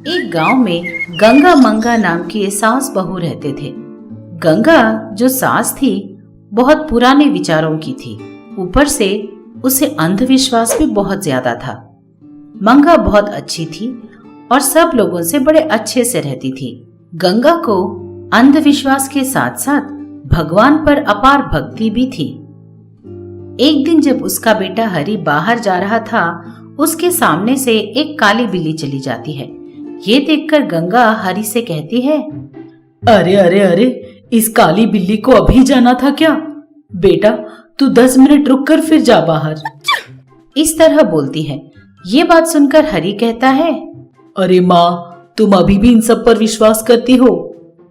एक गांव में गंगा मंगा नाम की सास बहू रहते थे। गंगा जो सास थी बहुत पुराने विचारों की थी। ऊपर से उसे अंधविश्वास भी बहुत ज्यादा था। मंगा बहुत अच्छी थी और सब लोगों से बड़े अच्छे से रहती थी। गंगा को अंधविश्वास के साथ साथ भगवान पर अपार भक्ति भी थी। एक दिन जब उसका बेटा हरि बाहर जा रहा था, उसके सामने से एक काली बिल्ली चली जाती है। ये देखकर गंगा हरि से कहती है, अरे अरे अरे, इस काली बिल्ली को अभी जाना था क्या? बेटा तू 10 मिनट रुक कर फिर जा बाहर। इस तरह बोलती है। ये बात सुनकर हरि कहता है, अरे माँ, तुम अभी भी इन सब पर विश्वास करती हो?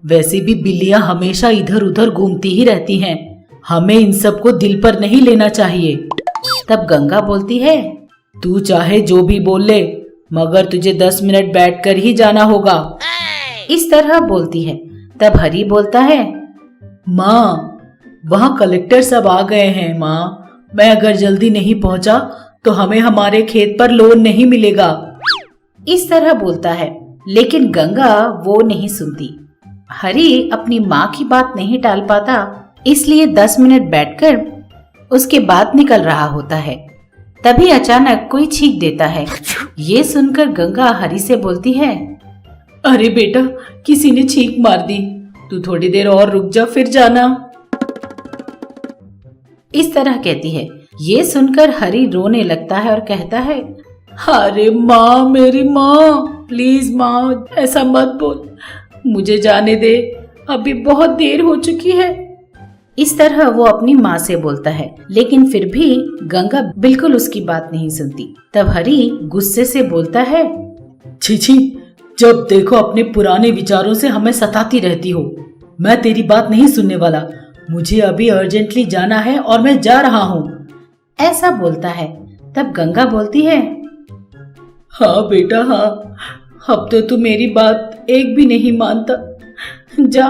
वैसे भी बिल्लियां हमेशा इधर उधर घूमती ही रहती हैं। हमें इन सब को दिल पर नहीं लेना चाहिए। तब गंगा बोलती है, तू चाहे जो भी बोल ले, मगर तुझे 10 मिनट बैठकर ही जाना होगा। इस तरह बोलती है। तब हरि बोलता है, माँ, वहाँ कलेक्टर सब आ गए हैं माँ। मैं अगर जल्दी नहीं पहुँचा तो हमें हमारे खेत पर लोन नहीं मिलेगा। इस तरह बोलता है, लेकिन गंगा वो नहीं सुनती। हरि अपनी माँ की बात नहीं टाल पाता, इसलिए 10 मिनट बैठकर उसके बाद निकल रहा होता है। तभी अचानक कोई छींक देता है। ये सुनकर गंगा हरि से बोलती है, अरे बेटा, किसी ने छींक मार दी। तू थोड़ी देर और रुक जा, फिर जाना। इस तरह कहती है। ये सुनकर हरि रोने लगता है और कहता है, अरे माँ, मेरी माँ, प्लीज माँ, ऐसा मत बोल, मुझे जाने दे, अभी बहुत देर हो चुकी है। इस तरह वो अपनी माँ से बोलता है, लेकिन फिर भी गंगा बिल्कुल उसकी बात नहीं सुनती। तब हरि गुस्से से बोलता है, छी छी, जब देखो अपने पुराने विचारों से हमें सताती रहती हो। मैं तेरी बात नहीं सुनने वाला। मुझे अभी अर्जेंटली जाना है और मैं जा रहा हूँ। ऐसा बोलता है। तब गंगा बोलती है, हाँ बेटा हाँ, अब तो तू मेरी बात एक भी नहीं मानता। जा,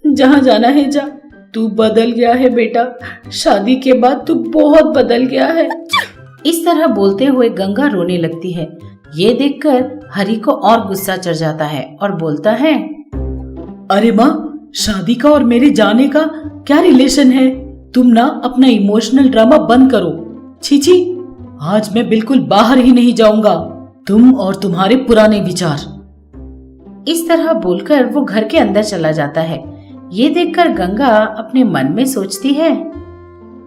जहाँ जाना है जा। तू बदल गया है बेटा, शादी के बाद तू बहुत बदल गया है। इस तरह बोलते हुए गंगा रोने लगती है। ये देखकर हरि को और गुस्सा चढ़ जाता है और बोलता है, अरे माँ, शादी का और मेरे जाने का क्या रिलेशन है? तुम ना अपना इमोशनल ड्रामा बंद करो। छी छी, आज मैं बिल्कुल बाहर ही नहीं जाऊंगा। तुम और तुम्हारे पुराने विचार। इस तरह बोलकर वो घर के अंदर चला जाता है। ये देखकर गंगा अपने मन में सोचती है,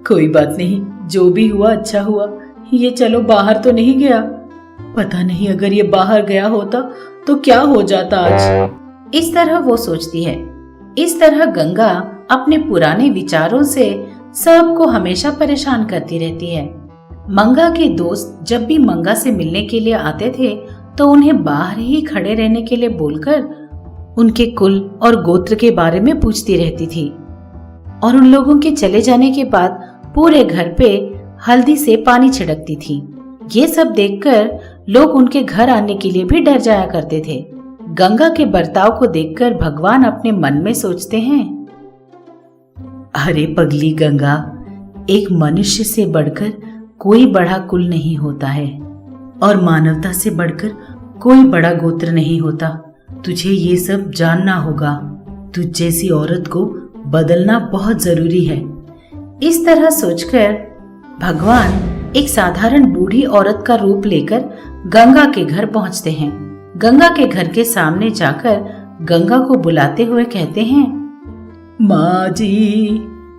कोई बात नहीं, जो भी हुआ अच्छा हुआ। ये चलो बाहर तो नहीं गया। पता नहीं अगर ये बाहर गया होता तो क्या हो जाता आज। इस तरह वो सोचती है। इस तरह गंगा अपने पुराने विचारों से सबको हमेशा परेशान करती रहती है। मंगा के दोस्त जब भी मंगा से मिलने के लिए आते थे तो उन्हें बाहर ही खड़े रहने के लिए बोलकर उनके कुल और गोत्र के बारे में पूछती रहती थी। और उन लोगों के चले जाने के बाद पूरे घर पे हल्दी से पानी छिड़कती थी। ये सब देखकर लोग उनके घर आने के लिए भी डर जाया करते थे। गंगा के बर्ताव को देखकर भगवान अपने मन में सोचते हैं, अरे पगली गंगा, एक मनुष्य से बढ़कर कोई बड़ा कुल नहीं होता है और मानवता से बढ़कर कोई बड़ा गोत्र नहीं होता। तुझे ये सब जानना होगा। तुझ जैसी औरत को बदलना बहुत जरूरी है। इस तरह सोचकर भगवान एक साधारण बूढ़ी औरत का रूप लेकर गंगा के घर पहुंचते हैं। गंगा के घर के सामने जाकर गंगा को बुलाते हुए कहते हैं, माँ जी,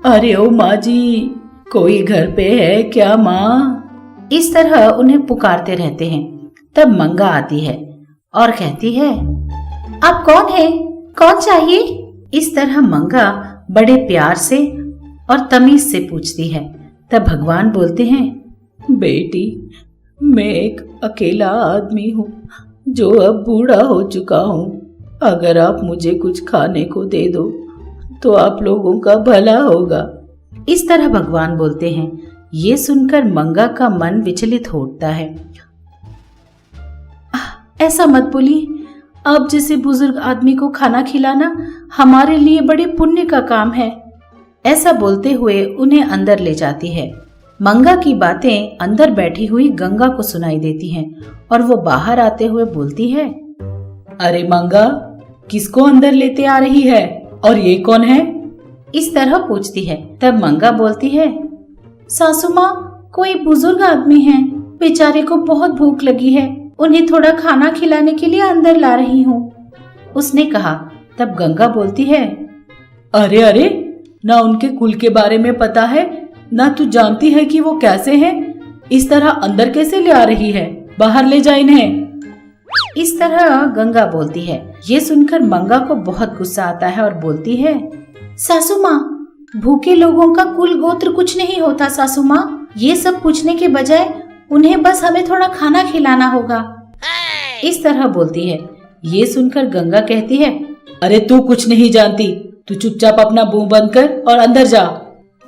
अरे ओ माँ जी, कोई घर पे है क्या माँ? इस तरह उन्हें पुकारते रहते हैं। तब मंगा आती है और कहती है, आप कौन है? कौन चाहिए? इस तरह मंगा बड़े प्यार से और तमीज से पूछती है। तब भगवान बोलते हैं, बेटी, मैं एक अकेला आदमी हूँ जो अब बूढ़ा हो चुका हूँ। अगर आप मुझे कुछ खाने को दे दो तो आप लोगों का भला होगा। इस तरह भगवान बोलते हैं। ये सुनकर मंगा का मन विचलित हो उठता है। ऐसा मत बोलिए, आप जैसे बुजुर्ग आदमी को खाना खिलाना हमारे लिए बड़े पुण्य का काम है। ऐसा बोलते हुए उन्हें अंदर ले जाती है। मंगा की बातें अंदर बैठी हुई गंगा को सुनाई देती हैं और वो बाहर आते हुए बोलती है, अरे मंगा, किसको अंदर लेते आ रही है और ये कौन है? इस तरह पूछती है। तब मंगा बोलती है, सासू माँ, कोई बुजुर्ग आदमी है, बेचारे को बहुत भूख लगी है, उन्हें थोड़ा खाना खिलाने के लिए अंदर ला रही हूँ, उसने कहा। तब गंगा बोलती है, अरे अरे, ना उनके कुल के बारे में पता है, ना तू जानती है कि वो कैसे हैं, इस तरह अंदर कैसे ले आ रही है? बाहर ले जा इन्हें। इस तरह गंगा बोलती है। ये सुनकर मंगा को बहुत गुस्सा आता है और बोलती है, सासू माँ, भूखे लोगों का कुल गोत्र कुछ नहीं होता सासू माँ, ये सब पूछने के बजाय उन्हें बस हमें थोड़ा खाना खिलाना होगा। इस तरह बोलती है। ये सुनकर गंगा कहती है, अरे तू कुछ नहीं जानती, तू चुपचाप अपना मुंह बंद कर और अंदर जा।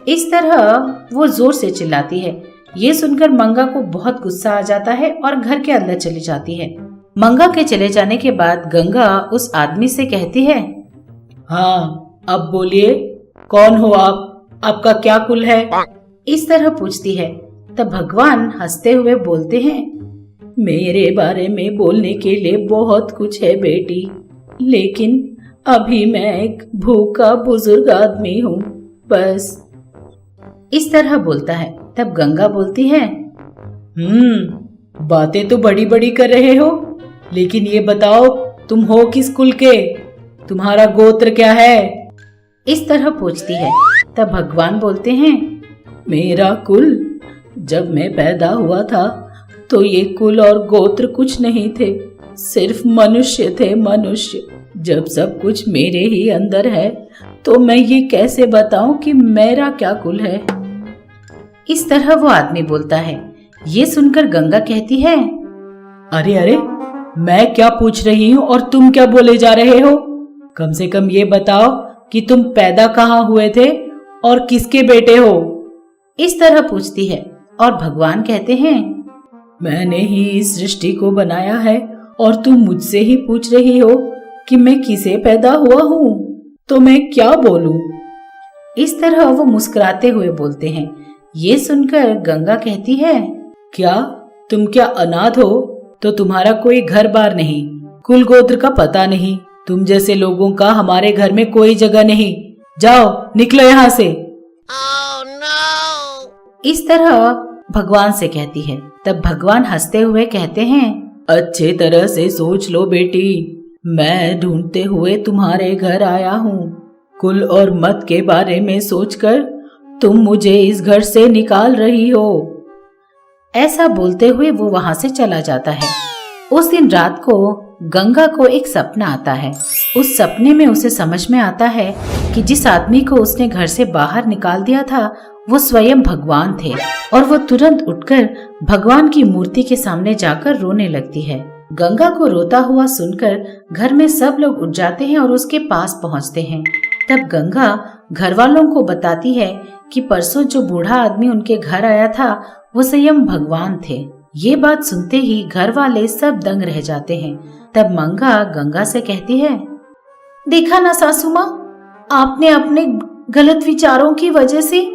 इस तरह वो जोर से चिल्लाती है। ये सुनकर मंगा को बहुत गुस्सा आ जाता है और घर के अंदर चली जाती है। मंगा के चले जाने के बाद गंगा उस आदमी से कहती है, हाँ, अब बोलिए, कौन हो आप? आपका क्या कुल है? इस तरह पूछती है। तब भगवान हंसते हुए बोलते हैं, मेरे बारे में बोलने के लिए बहुत कुछ है बेटी, लेकिन अभी मैं एक भूखा बुजुर्ग आदमी हूँ, बस। इस तरह बोलता है। तब गंगा बोलती है, बातें तो बड़ी बड़ी कर रहे हो, लेकिन ये बताओ तुम हो किस कुल के? तुम्हारा गोत्र क्या है? इस तरह पूछती है। तब भगवान बोलते हैं, मेरा कुल, जब मैं पैदा हुआ था तो ये कुल और गोत्र कुछ नहीं थे, सिर्फ मनुष्य थे, मनुष्य। जब सब कुछ मेरे ही अंदर है तो मैं ये कैसे बताऊं कि मेरा क्या कुल है? इस तरह वो आदमी बोलता है। ये सुनकर गंगा कहती है, अरे अरे, मैं क्या पूछ रही हूँ और तुम क्या बोले जा रहे हो? कम से कम ये बताओ कि तुम पैदा कहाँ हुए थे और किसके बेटे हो? इस तरह पूछती है। और भगवान कहते हैं, मैंने ही इस सृष्टि को बनाया है और तुम मुझसे ही पूछ रही हो कि मैं किसे पैदा हुआ हूँ, तो मैं क्या बोलूं? इस तरह वो मुस्कुराते हुए बोलते हैं। ये सुनकर गंगा कहती है, क्या तुम क्या अनाथ हो? तो तुम्हारा कोई घर बार नहीं, कुल गोत्र का पता नहीं, तुम जैसे लोगों का हमारे घर में कोई जगह नहीं, जाओ निकलो यहाँ से। Oh, no! इस तरह भगवान से कहती है। तब भगवान हंसते हुए कहते हैं, अच्छे तरह से सोच लो बेटी, मैं ढूंढते हुए तुम्हारे घर आया हूँ। कुल और मत के बारे में सोचकर तुम मुझे इस घर से निकाल रही हो। ऐसा बोलते हुए वो वहां से चला जाता है। उस दिन रात को गंगा को एक सपना आता है। उस सपने में उसे समझ में आता है कि जिस आदमी को उसने घर से बाहर निकाल दिया था वो स्वयं भगवान थे, और वो तुरंत उठकर भगवान की मूर्ति के सामने जाकर रोने लगती है। गंगा को रोता हुआ सुनकर घर में सब लोग उठ जाते हैं और उसके पास पहुंचते हैं। तब गंगा घर वालों को बताती है कि परसों जो बूढ़ा आदमी उनके घर आया था वो स्वयं भगवान थे। ये बात सुनते ही घर वाले सब दंग रह जाते हैं। तब मंगा गंगा से कहती है, देखा ना सासू माँ, आपने अपने गलत विचारों की वजह से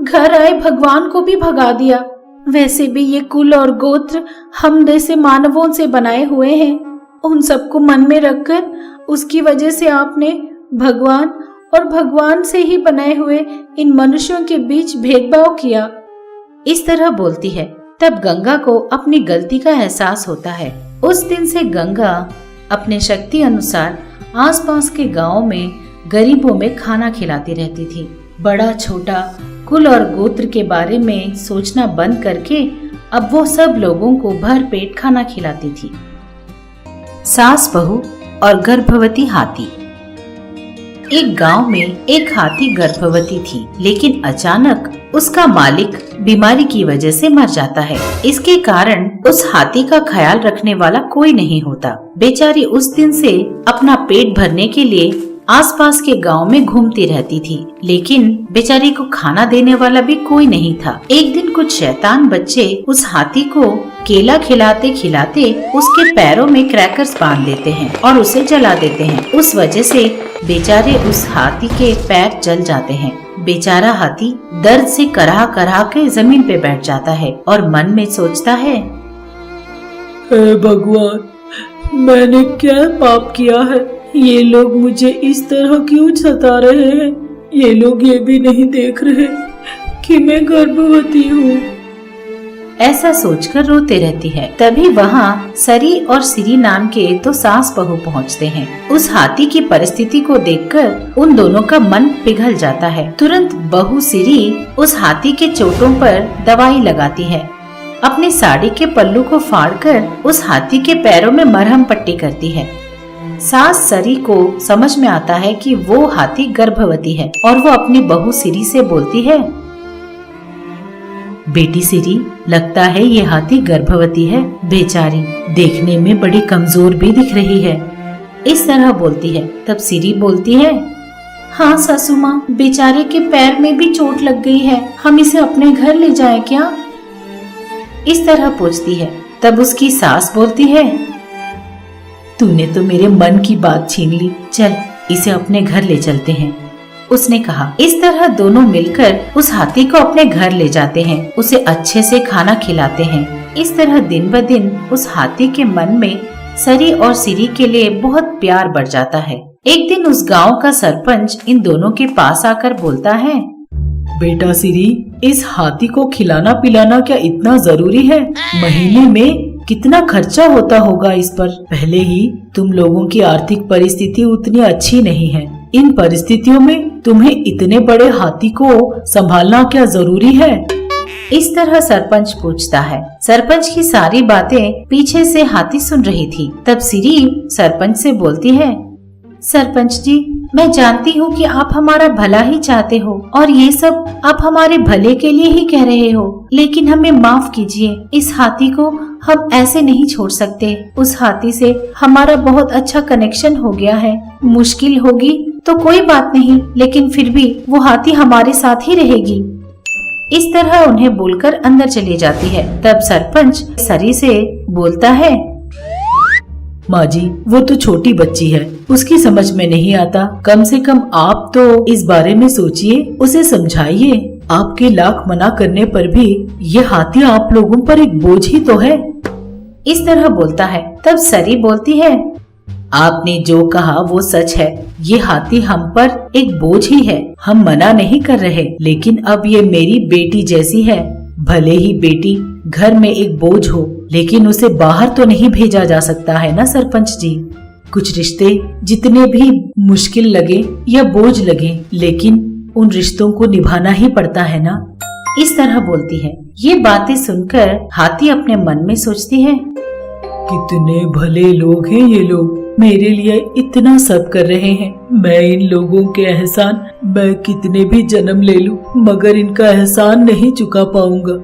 घर आए भगवान को भी भगा दिया। वैसे भी ये कुल और गोत्र हम जैसे मानवों से बनाए हुए हैं, उन सबको मन में रखकर उसकी वजह से आपने भगवान और भगवान से ही बनाए हुए इन मनुष्यों के बीच भेदभाव किया। इस तरह बोलती है। तब गंगा को अपनी गलती का एहसास होता है। उस दिन से गंगा अपने शक्ति अनुसार आसपास के गांव में गरीबों में खाना खिलाती रहती थी। बड़ा छोटा कुल और गोत्र के बारे में सोचना बंद करके अब वो सब लोगों को भर पेट खाना खिलाती थी। सास बहू और गर्भवती हाथी। एक गांव में एक हाथी गर्भवती थी, लेकिन अचानक उसका मालिक बीमारी की वजह से मर जाता है। इसके कारण उस हाथी का ख्याल रखने वाला कोई नहीं होता। बेचारी उस दिन से अपना पेट भरने के लिए आसपास के गांव में घूमती रहती थी, लेकिन बेचारी को खाना देने वाला भी कोई नहीं था। एक दिन कुछ शैतान बच्चे उस हाथी को केला खिलाते खिलाते उसके पैरों में क्रैकर्स बांध देते हैं और उसे जला देते हैं। उस वजह से बेचारे उस हाथी के पैर जल जाते हैं। बेचारा हाथी दर्द से कराह कराह के जमीन पे बैठ जाता है और मन में सोचता है, हे भगवान, मैंने क्या पाप किया है? ये लोग मुझे इस तरह क्यों सता रहे हैं? ये लोग ये भी नहीं देख रहे कि मैं गर्भवती हूँ। ऐसा सोचकर रोते रहती है। तभी वहाँ सरी और सिरी नाम के दो सास बहू पहुँचते हैं। उस हाथी की परिस्थिति को देखकर उन दोनों का मन पिघल जाता है। तुरंत बहू सिरी उस हाथी के चोटों पर दवाई लगाती है। अपनी साड़ी के पल्लू को फाड़कर उस हाथी के पैरों में मरहम पट्टी करती है। सास सरी को समझ में आता है कि वो हाथी गर्भवती है और वो अपनी बहू सिरी से बोलती है, बेटी सिरी, लगता है ये हाथी गर्भवती है। बेचारी देखने में बड़ी कमजोर भी दिख रही है। इस तरह बोलती है। तब सिरी बोलती है, हाँ सासू माँ, बेचारे के पैर में भी चोट लग गई है। हम इसे अपने घर ले जाएं क्या? इस तरह पूछती है। तब उसकी सास बोलती है, तूने तो मेरे मन की बात छीन ली। चल इसे अपने घर ले चलते हैं। उसने कहा। इस तरह दोनों मिलकर उस हाथी को अपने घर ले जाते हैं। उसे अच्छे से खाना खिलाते हैं। इस तरह दिन ब दिन उस हाथी के मन में सरी और सिरी के लिए बहुत प्यार बढ़ जाता है। एक दिन उस गांव का सरपंच इन दोनों के पास आकर बोलता है, बेटा सिरी, इस हाथी को खिलाना पिलाना क्या इतना जरूरी है? महीने में कितना खर्चा होता होगा इस पर? पहले ही तुम लोगों की आर्थिक परिस्थिति उतनी अच्छी नहीं है। इन परिस्थितियों में तुम्हें इतने बड़े हाथी को संभालना क्या जरूरी है? इस तरह सरपंच पूछता है। सरपंच की सारी बातें पीछे से हाथी सुन रही थी। तब सिरी सरपंच से बोलती है, सरपंच जी, मैं जानती हूँ कि आप हमारा भला ही चाहते हो और ये सब आप हमारे भले के लिए ही कह रहे हो, लेकिन हमें माफ कीजिए। इस हाथी को हम ऐसे नहीं छोड़ सकते। उस हाथी से हमारा बहुत अच्छा कनेक्शन हो गया है। मुश्किल होगी तो कोई बात नहीं, लेकिन फिर भी वो हाथी हमारे साथ ही रहेगी। इस तरह उन्हें बोलकर अंदर चली जाती है। तब सरपंच सरी से बोलता है, माँ जी, वो तो छोटी बच्ची है, उसकी समझ में नहीं आता। कम से कम आप तो इस बारे में सोचिए, उसे समझाइए। आपके लाख मना करने पर भी ये हाथी आप लोगों पर एक बोझ ही तो है। इस तरह बोलता है। तब सरी बोलती है, आपने जो कहा वो सच है। ये हाथी हम पर एक बोझ ही है। हम मना नहीं कर रहे, लेकिन अब ये मेरी बेटी जैसी है। भले ही बेटी घर में एक बोझ हो, लेकिन उसे बाहर तो नहीं भेजा जा सकता है ना सरपंच जी। कुछ रिश्ते जितने भी मुश्किल लगे या बोझ लगे, लेकिन उन रिश्तों को निभाना ही पड़ता है ना। इस तरह बोलती है। ये बातें सुनकर हाथी अपने मन में सोचती है, कितने भले लोग हैं ये लोग, मेरे लिए इतना सब कर रहे हैं। मैं इन लोगों के एहसान मैं कितने भी जन्म ले लूं, मगर इनका एहसान नहीं चुका पाऊंगा।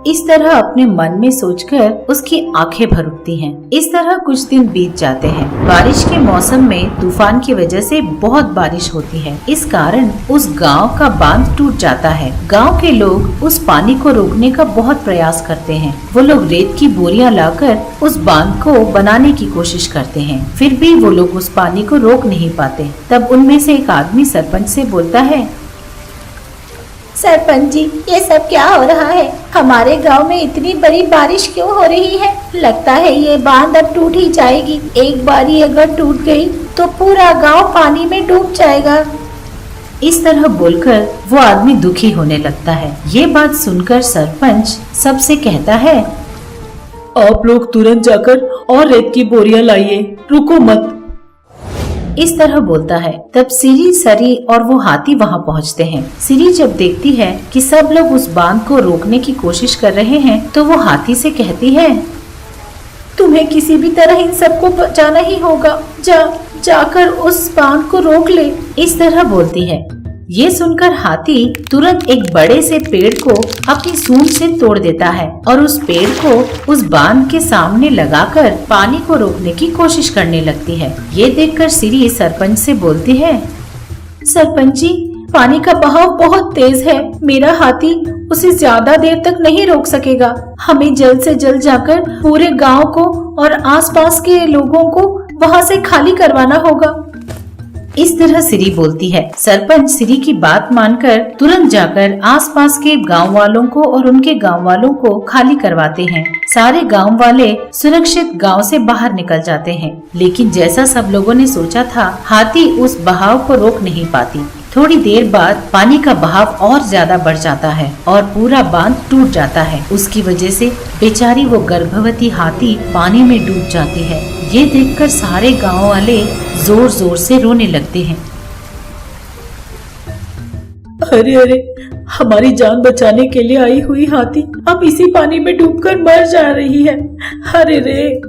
इस तरह अपने मन में सोचकर उसकी आंखें भर उठती हैं। इस तरह कुछ दिन बीत जाते हैं। बारिश के मौसम में तूफान की वजह से बहुत बारिश होती है। इस कारण उस गांव का बांध टूट जाता है। गांव के लोग उस पानी को रोकने का बहुत प्रयास करते हैं। वो लोग रेत की बोरियां लाकर उस बांध को बनाने की कोशिश करते हैं, फिर भी वो लोग उस पानी को रोक नहीं पाते। तब उनमें से एक आदमी सरपंच से बोलता है, सरपंच जी, ये सब क्या हो रहा है? हमारे गांव में इतनी बड़ी बारिश क्यों हो रही है? लगता है ये बांध अब टूट ही जाएगी। एक बार ये अगर टूट गई तो पूरा गांव पानी में डूब जाएगा। इस तरह बोलकर वो आदमी दुखी होने लगता है। ये बात सुनकर सरपंच सबसे कहता है, आप लोग तुरंत जाकर और रेत की बोरियां लाइए, रुको मत। इस तरह बोलता है। तब सिरी, सरी और वो हाथी वहाँ पहुँचते हैं। सिरी जब देखती है कि सब लोग उस बांध को रोकने की कोशिश कर रहे हैं, तो वो हाथी से कहती है, तुम्हें किसी भी तरह इन सबको बचाना ही होगा। जाकर उस बांध को रोक ले। इस तरह बोलती है। ये सुनकर हाथी तुरंत एक बड़े से पेड़ को अपनी सूंड से तोड़ देता है और उस पेड़ को उस बांध के सामने लगाकर पानी को रोकने की कोशिश करने लगती है। ये देखकर सिरी सरपंच से बोलती है, सरपंच जी, पानी का बहाव बहुत तेज है। मेरा हाथी उसे ज्यादा देर तक नहीं रोक सकेगा। हमें जल्द से जल्द जाकर पूरे गांव को और आसपास के लोगों को वहां से खाली करवाना होगा। इस तरह सिरी बोलती है। सरपंच सिरी की बात मानकर तुरंत जाकर आसपास के गांव वालों को और उनके गांव वालों को खाली करवाते हैं। सारे गांव वाले सुरक्षित गांव से बाहर निकल जाते हैं। लेकिन जैसा सब लोगों ने सोचा था, हाथी उस बहाव को रोक नहीं पाती। थोड़ी देर बाद पानी का बहाव और ज्यादा बढ़ जाता है और पूरा बांध टूट जाता है। उसकी वजह से बेचारी वो गर्भवती हाथी पानी में डूब जाती है। ये देखकर सारे गांव वाले जोर जोर से रोने लगते हैं। अरे अरे, हमारी जान बचाने के लिए आई हुई हाथी अब इसी पानी में डूबकर मर जा रही है। अरे रे।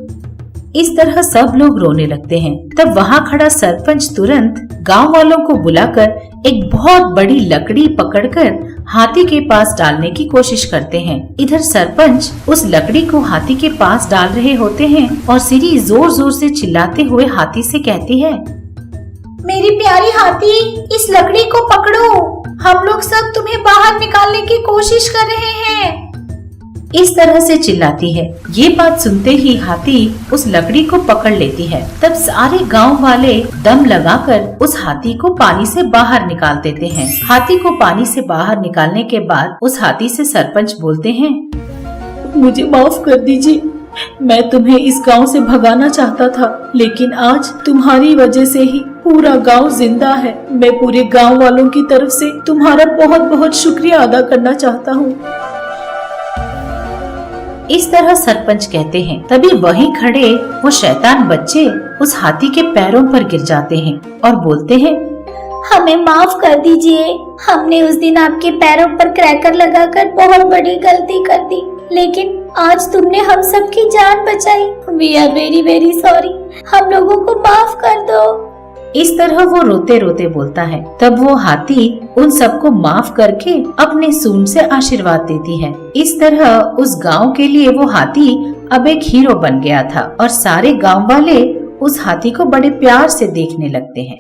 इस तरह सब लोग रोने लगते हैं। तब वहाँ खड़ा सरपंच तुरंत गांव वालों को बुलाकर एक बहुत बड़ी लकड़ी पकड़कर हाथी के पास डालने की कोशिश करते हैं। इधर सरपंच उस लकड़ी को हाथी के पास डाल रहे होते हैं और सिरी जोर जोर से चिल्लाते हुए हाथी से कहती है, मेरी प्यारी हाथी, इस लकड़ी को पकड़ो, हम लोग सब तुम्हें बाहर निकालने की कोशिश कर रहे हैं। इस तरह से चिल्लाती है। ये बात सुनते ही हाथी उस लकड़ी को पकड़ लेती है। तब सारे गांव वाले दम लगाकर उस हाथी को पानी से बाहर निकाल देते हैं। हाथी को पानी से बाहर निकालने के बाद उस हाथी से सरपंच बोलते हैं, मुझे माफ कर दीजिए, मैं तुम्हें इस गांव से भगाना चाहता था, लेकिन आज तुम्हारी वजह से ही पूरा गांव जिंदा है। मैं पूरे गांव वालों की तरफ से तुम्हारा बहुत बहुत शुक्रिया अदा करना चाहता हूँ। इस तरह सरपंच कहते हैं। तभी वहीं खड़े वो शैतान बच्चे उस हाथी के पैरों पर गिर जाते हैं और बोलते हैं, हमें माफ कर दीजिए, हमने उस दिन आपके पैरों पर क्रैकर लगाकर बहुत बड़ी गलती कर दी, लेकिन आज तुमने हम सबकी जान बचाई। We are very very sorry, हम लोगों को माफ कर दो। इस तरह वो रोते रोते बोलता है। तब वो हाथी उन सबको माफ करके अपने सूंड से आशीर्वाद देती है। इस तरह उस गांव के लिए वो हाथी अब एक हीरो बन गया था और सारे गांव वाले उस हाथी को बड़े प्यार से देखने लगते हैं।